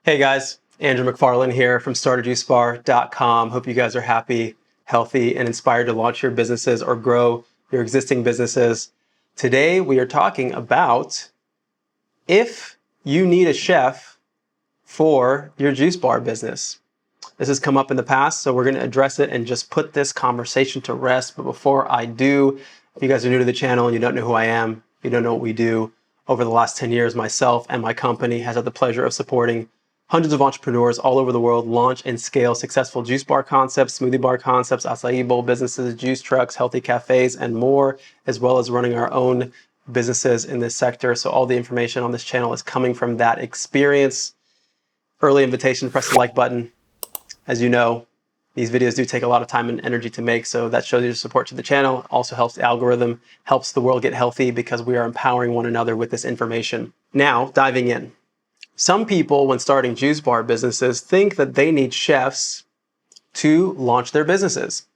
Hey guys, Andrew McFarland here from StartAJuiceBar.com. Hope you guys are happy, healthy, and inspired to launch your businesses or grow your existing businesses. Today we are talking about if you need a chef for your juice bar business. This has come up in the past, so we're going to address it and just put this conversation to rest. But before I do, if you guys are new to the channel and you don't know who I am, you don't know what we do, over the last 10 years, myself and my company has had the pleasure of supporting hundreds of entrepreneurs all over the world launch and scale successful juice bar concepts, smoothie bar concepts, acai bowl businesses, juice trucks, healthy cafes, and more, as well as running our own businesses in this sector. So all the information on this channel is coming from that experience. Early invitation, press the like button. As you know, these videos do take a lot of time and energy to make, so that shows your support to the channel. Also helps the algorithm, helps the world get healthy because we are empowering one another with this information. Now, diving in. Some people, when starting juice bar businesses, think that they need chefs to launch their businesses.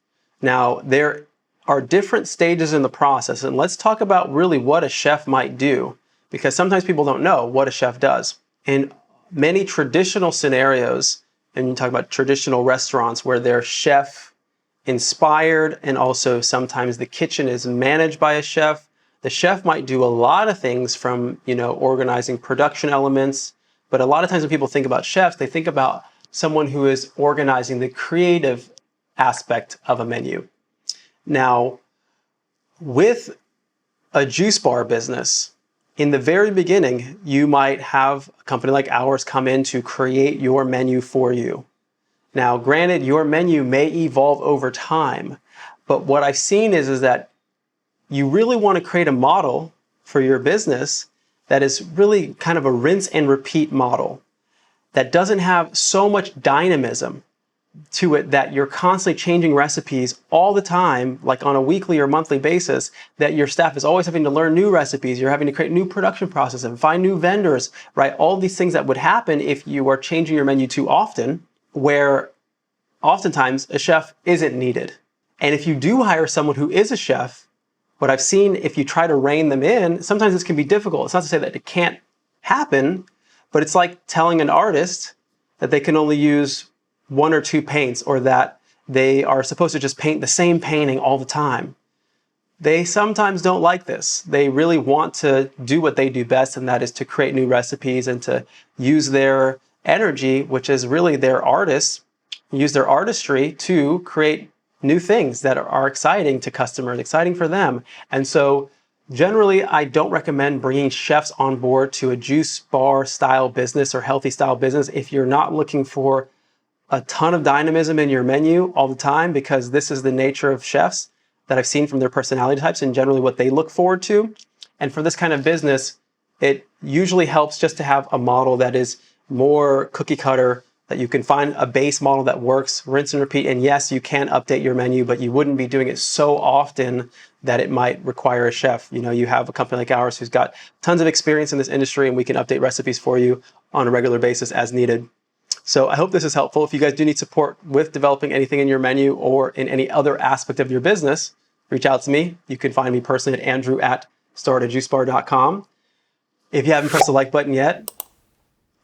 Now, there are different stages in the process, and let's talk about really what a chef might do, because sometimes people don't know what a chef does. In many traditional scenarios, and you talk about traditional restaurants where they're chef inspired, and also sometimes the kitchen is managed by a chef. The chef might do a lot of things from, organizing production elements. But a lot of times when people think about chefs, they think about someone who is organizing the creative aspect of a menu. Now, with a juice bar business, in the very beginning, you might have a company like ours come in to create your menu for you. Now, granted, your menu may evolve over time, but what I've seen is that you really want to create a model for your business that is really kind of a rinse and repeat model that doesn't have so much dynamism to it that you're constantly changing recipes all the time, like on a weekly or monthly basis, that your staff is always having to learn new recipes. You're having to create new production processes and find new vendors, right? All these things that would happen if you are changing your menu too often, where oftentimes a chef isn't needed. And if you do hire someone who is a chef, what I've seen, if you try to rein them in, sometimes this can be difficult. It's not to say that it can't happen, but it's like telling an artist that they can only use one or two paints, or that they are supposed to just paint the same painting all the time. They sometimes don't like this. They really want to do what they do best, and that is to create new recipes and to use their energy, which is really their artists, use their artistry to create new things that are exciting to customers, exciting for them. And so generally, I don't recommend bringing chefs on board to a juice bar style business or healthy style business if you're not looking for a ton of dynamism in your menu all the time, because this is the nature of chefs that I've seen from their personality types and generally what they look forward to. And for this kind of business, it usually helps just to have a model that is more cookie cutter, that you can find a base model that works, rinse and repeat. And yes, you can update your menu, but you wouldn't be doing it so often that it might require a chef. You have a company like ours who's got tons of experience in this industry, and we can update recipes for you on a regular basis as needed. So I hope this is helpful. If you guys do need support with developing anything in your menu or in any other aspect of your business, reach out to me. You can find me personally at Andrew@StartAJuiceBar.com. If you haven't pressed the like button yet,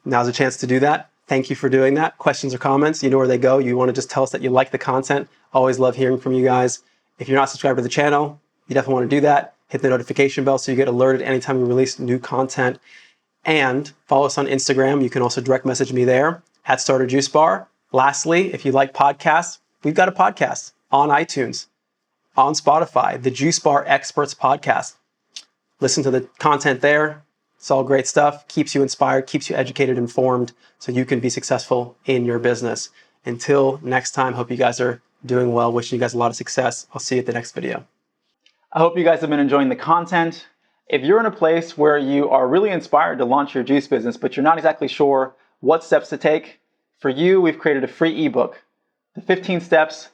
now's a chance to do that. Thank you for doing that. Questions or comments, you know where they go. You want to just tell us that you like the content. Always love hearing from you guys. If you're not subscribed to the channel, you definitely want to do that. Hit the notification bell so you get alerted anytime we release new content. And follow us on Instagram. You can also direct message me there at StartAJuiceBar. Lastly, if you like podcasts, we've got a podcast on iTunes, on Spotify, the Juice Bar Experts Podcast. Listen to the content there. It's all great stuff. Keeps you inspired, keeps you educated, informed, so you can be successful in your business. Until next time, hope you guys are doing well. Wishing you guys a lot of success. I'll see you at the next video. I hope you guys have been enjoying the content. If you're in a place where you are really inspired to launch your juice business, but you're not exactly sure what steps to take, for you, we've created a free ebook, the 15 steps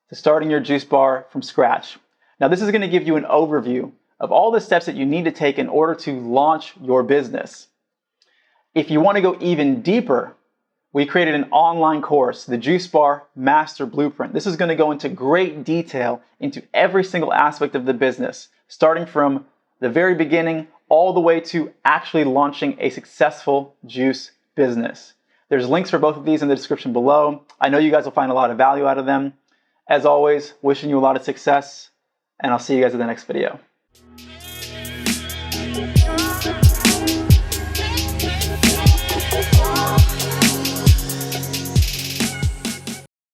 to starting your juice bar from scratch. Now, this is going to give you an overview of all the steps that you need to take in order to launch your business. If you want to go even deeper, we created an online course, the Juice Bar Master Blueprint. This is going to go into great detail into every single aspect of the business, starting from the very beginning all the way to actually launching a successful juice business. There's links for both of these in the description below. I know you guys will find a lot of value out of them. As always, wishing you a lot of success, and I'll see you guys in the next video.